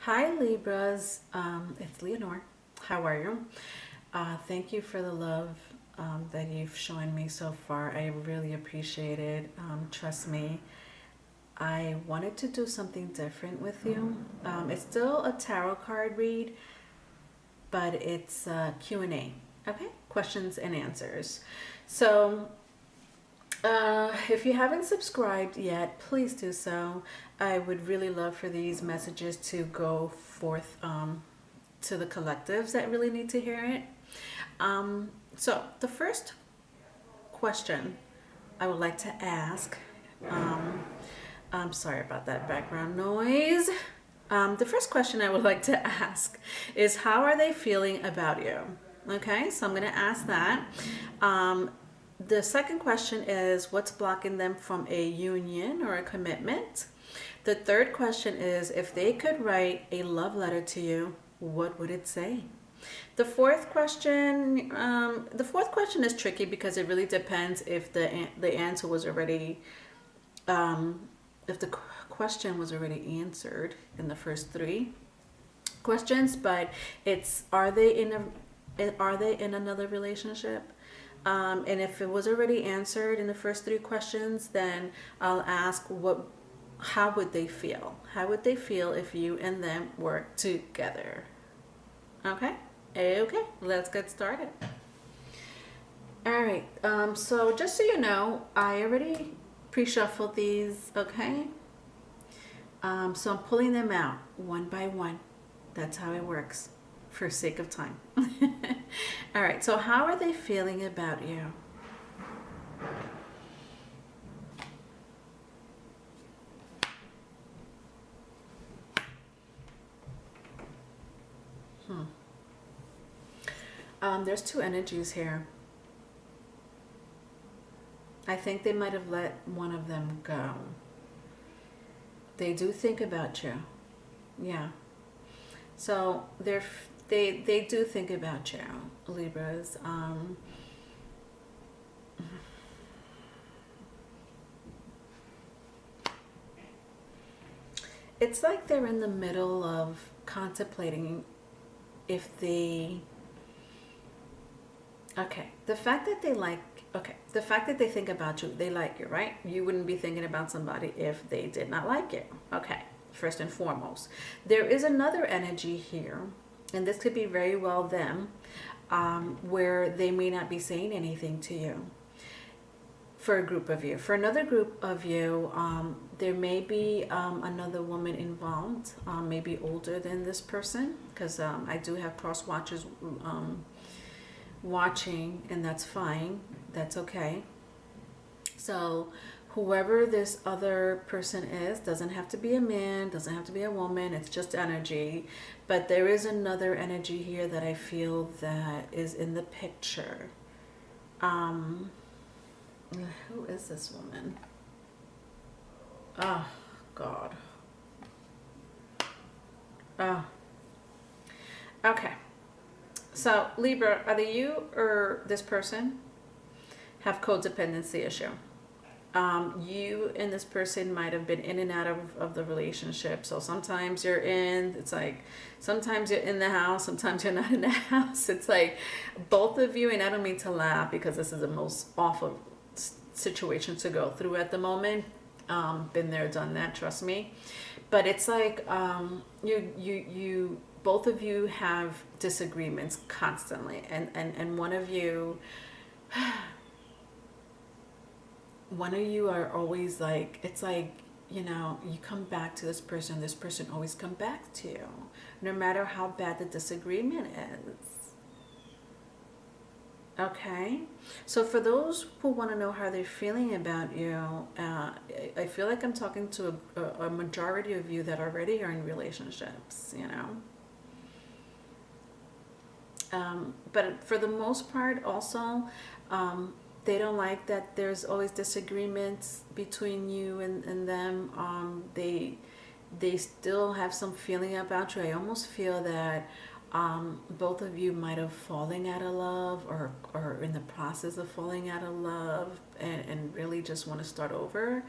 Hi Libras, it's Leonore. How are you? Thank you for the love that you've shown me so far. I really appreciate it. Trust me, I wanted to do something different with you. It's still a tarot card read, but it's Q&A. Okay, questions and answers. So if you haven't subscribed yet, please do so. I would really love for these messages to go forth to the collectives that really need to hear it. So the first question I would like to ask, I'm sorry about that background noise. The first question I would like to ask is, how are they feeling about you? Okay, so I'm going to ask that. The second question is, what's blocking them from a union or a commitment? The third question is, if they could write a love letter to you, what would it say? The fourth question is tricky because it really depends if the answer was already, if the question was already answered in the first three questions. But it's, are they in another relationship? And if it was already answered in the first three questions, then I'll ask, how would they feel? How would they feel if you and them were together? Okay? Okay, let's get started. All right, so just so you know, I already pre-shuffled these, okay? So I'm pulling them out one by one. That's how it works, for sake of time. All right, so how are they feeling about you? There's two energies here. I think they might have let one of them go. They do think about you. Yeah. So they do think about you, Libras. It's like they're in the middle of contemplating if they... Okay, the fact that they think about you, they like you, right? You wouldn't be thinking about somebody if they did not like you. Okay, first and foremost. There is another energy here, and this could be very well them, where they may not be saying anything to you. For a group of you. For another group of you, there may be another woman involved, maybe older than this person, because I do have cross watchers watching, and that's fine. That's okay. So whoever this other person is, doesn't have to be a man, doesn't have to be a woman, it's just energy. But there is another energy here that I feel that is in the picture. Who is this woman? Oh, God. Oh. Okay. So, Libra, either you or this person have codependency issue. You and this person might have been in and out of the relationship. So sometimes you're in, it's like, sometimes you're in the house, sometimes you're not in the house. It's like both of you, and I don't mean to laugh because this is the most awful situation to go through at the moment. Been there, done that, trust me. But it's like you both of you have disagreements constantly, and one of you are always like, it's like, you come back to this person always come back to you, no matter how bad the disagreement is. Okay, so for those who want to know how they're feeling about you, I feel like I'm talking to a majority of you that already are in relationships, But for the most part, also, they don't like that there's always disagreements between you and them. They still have some feeling about you. I almost feel that both of you might have fallen out of love, or in the process of falling out of love, and really just want to start over.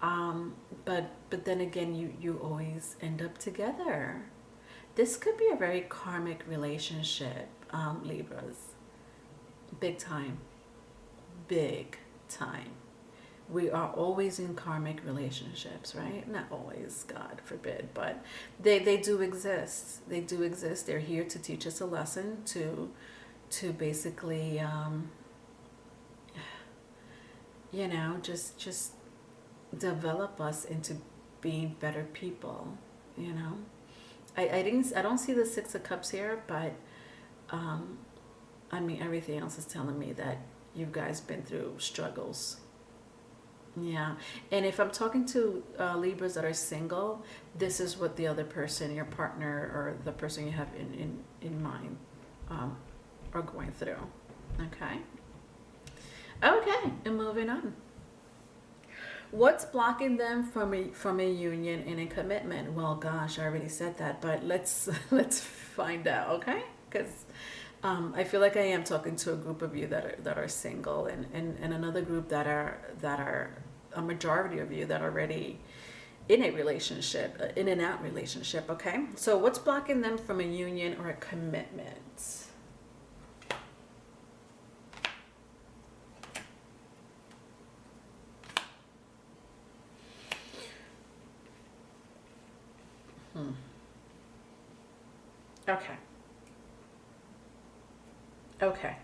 But then again, you always end up together. This could be a very karmic relationship, Libras. Big time. Big time. We are always in karmic relationships, right? Not always, God forbid, but they do exist. They do exist. They're here to teach us a lesson, to basically, you know, just develop us into being better people, you know. I don't see the Six of Cups here, but I mean, everything else is telling me that you guys been through struggles. Yeah, and if I'm talking to Libras that are single, this is what the other person, your partner or the person you have in mind, are going through. Okay. Okay, and moving on. What's blocking them from a union and a commitment? Well, gosh, I already said that, but let's let's find out, okay? Because I feel like I am talking to a group of you that are single, and another group that are a majority of you that are already in a relationship, in and out relationship. Okay, so what's blocking them from a union or a commitment? Okay. Okay.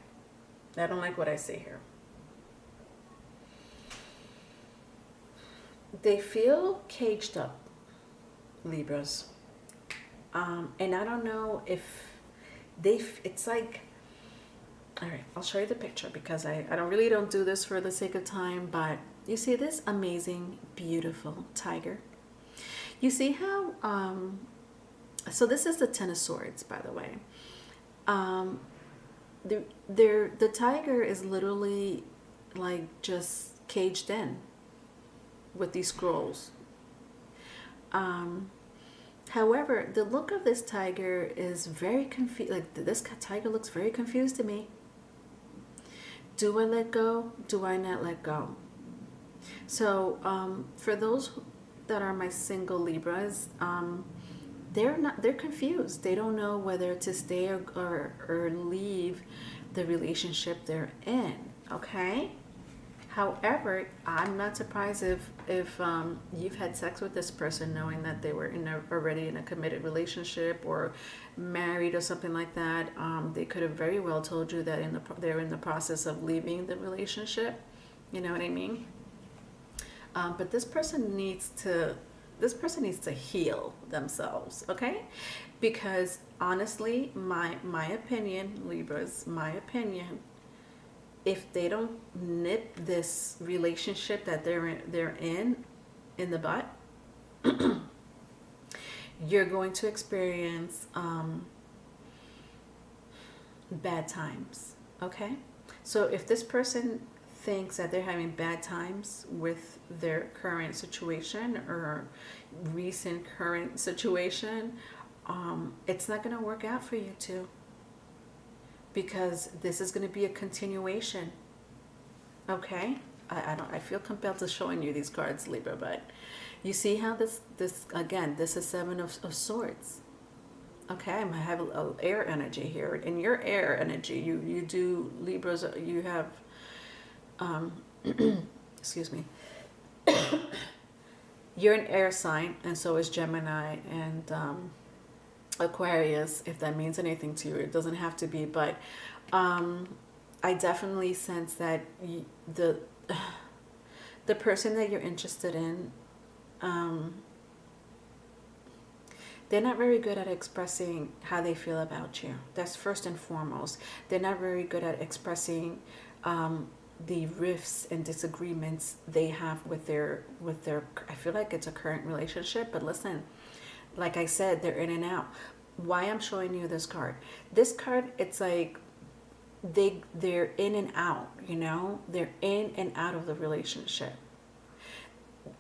I don't like what I see here. They feel caged up, Libras. And I don't know if it's like, all right, I'll show you the picture because I don't do this for the sake of time, but you see this amazing, beautiful tiger. You see how, so this is the Ten of Swords, by the way. The tiger is literally like just caged in with these scrolls. However, the look of this tiger is very confused. Like, this tiger looks very confused to me. Do I let go? Do I not let go? So for those that are my single Libras, they're confused. They don't know whether to stay or leave the relationship they're in. Okay. However, I'm not surprised if you've had sex with this person knowing that they were already in a committed relationship or married or something like that. They could have very well told you that they're in the process of leaving the relationship. You know what I mean? But this person needs to heal themselves, okay? Because honestly, my opinion, Libras, my opinion, if they don't nip this relationship that they're in the butt, you're going to experience bad times, okay? So if this person thinks that they're having bad times with their current situation or recent current situation, it's not going to work out for you two, because this is going to be a continuation. Okay, I feel compelled to showing you these cards, Libra, but you see how this again, this is Seven of Swords. Okay, I have a air energy here. In your air energy, you do, Libras, you have excuse me, you're an air sign, and so is Gemini and Aquarius, if that means anything to you. It doesn't have to be, but I definitely sense that the person that you're interested in, they're not very good at expressing how they feel about you. That's first and foremost. They're not very good at expressing the rifts and disagreements they have with their I feel like it's a current relationship, but listen, like I said, they're in and out. Why I'm showing you this card? This card, it's like they're in and out, you know? They're in and out of the relationship.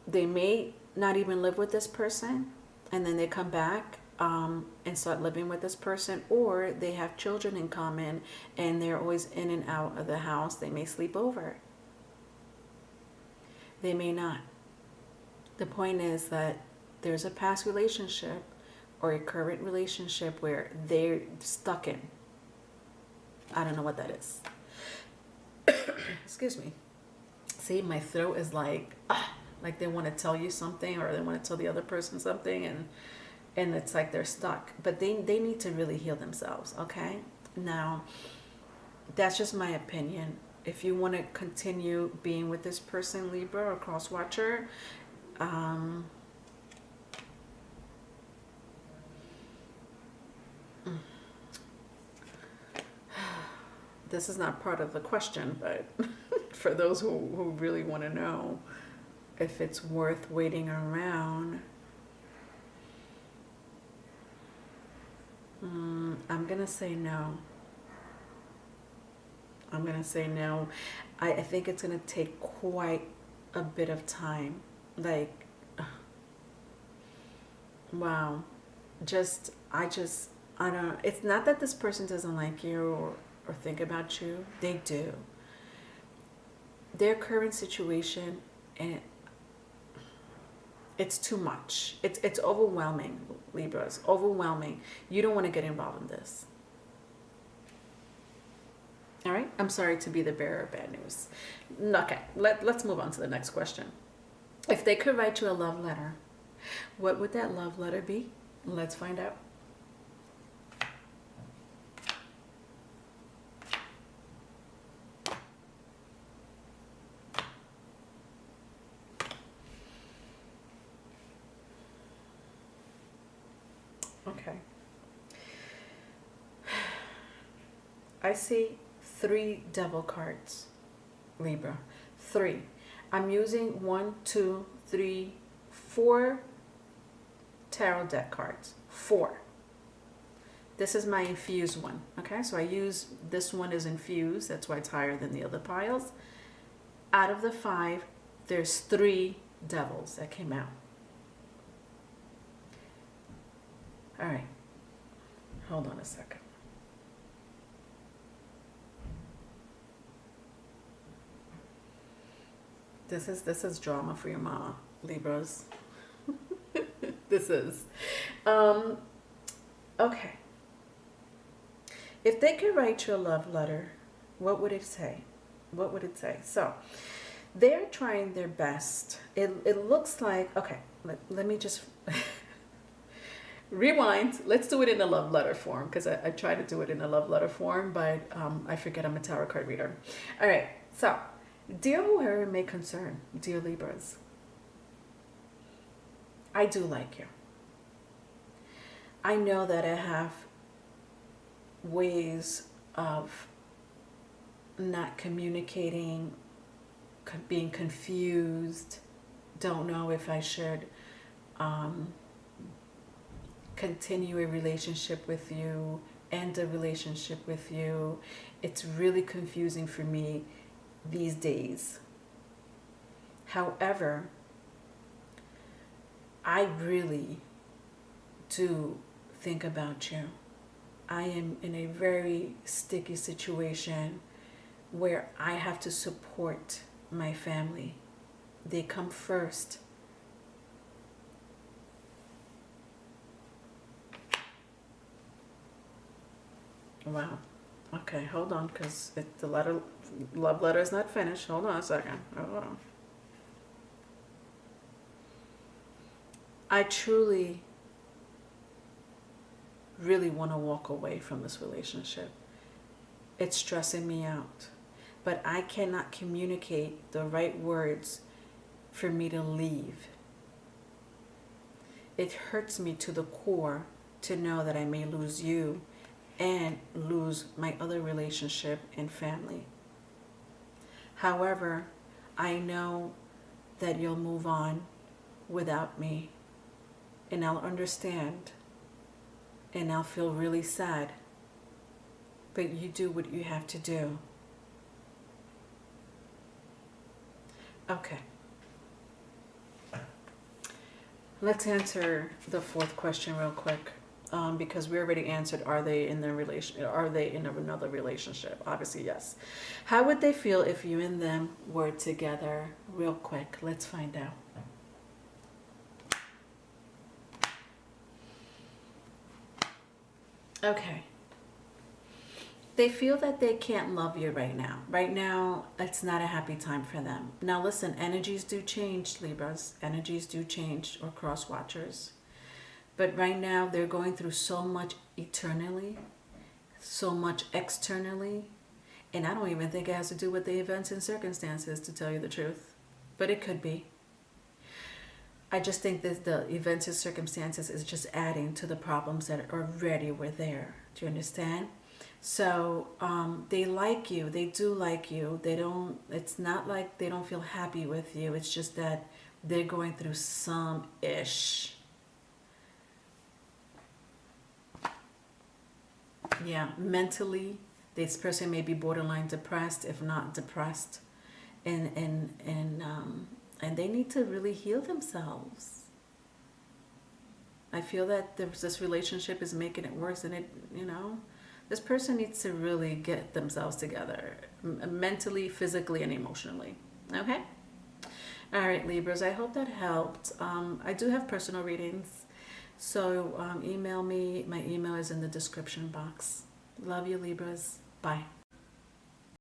They may not even live with this person, and then they come back and start living with this person, or they have children in common and they're always in and out of the house. They may sleep over. They may not. The point is that there's a past relationship, or a current relationship where they're stuck in. I don't know what that is. Excuse me. See, my throat is like they want to tell you something, or they want to tell the other person something, and it's like they're stuck. But they need to really heal themselves, okay? Now, that's just my opinion. If you want to continue being with this person, Libra or cross watcher, this is not part of the question, but for those who really want to know if it's worth waiting around, I'm going to say no. I'm going to say no. I think it's going to take quite a bit of time. Like, wow. I don't, it's not that this person doesn't like you or think about you. They do. Their current situation, and it's too much. It's overwhelming, Libra. It's overwhelming. You don't want to get involved in this. All right, I'm sorry to be the bearer of bad news. Okay, let's move on to the next question. If they could write you a love letter, what would that love letter be? Let's find out. Okay. I see 3 devil cards, Libra. 3. I'm using 1, 2, 3, 4 tarot deck cards. 4. This is my infused one. Okay, so I use this one is infused. That's why it's higher than the other piles. Out of the 5, there's 3 devils that came out. All right. Hold on a second. This is drama for your mama, Libras. This is. Okay. If they could write you a love letter, what would it say? What would it say? So, they're trying their best. It looks like, okay, let me just rewind. Let's do it in a love letter form, because I try to do it in a love letter form, but I forget I'm a tarot card reader. All right, so, dear whoever may concern, dear Libras, I do like you. I know that I have ways of not communicating, being confused, don't know if I should continue a relationship with you, end a relationship with you. It's really confusing for me these days. However, I really do think about you. I am in a very sticky situation where I have to support my family. They come first. Wow. Okay, hold on, because the love letter is not finished. Hold on a second. Hold on. I truly, really want to walk away from this relationship. It's stressing me out. But I cannot communicate the right words for me to leave. It hurts me to the core to know that I may lose you and lose my other relationship and family. However, I know that you'll move on without me, and I'll understand, and I'll feel really sad, but you do what you have to do. Okay. Let's answer the 4th question real quick. Because we already answered, are they in another relationship? Obviously, yes. How would they feel if you and them were together? Real quick, let's find out. Okay. They feel that they can't love you right now. Right now, it's not a happy time for them. Now, listen, energies do change, Libras. Energies do change, or cross watchers. But right now, they're going through so much eternally, so much externally. And I don't even think it has to do with the events and circumstances, to tell you the truth. But it could be. I just think that the events and circumstances is just adding to the problems that already were there. Do you understand? So they like you. They do like you. They don't. It's not like they don't feel happy with you. It's just that they're going through some ish. Yeah, mentally, this person may be borderline depressed, if not depressed, and they need to really heal themselves. I feel that this relationship is making it worse, and this person needs to really get themselves together, mentally, physically, and emotionally. Okay. All right, Libras. I hope that helped. I do have personal readings, so email me. My email is in the description box. Love you, Libras. Bye.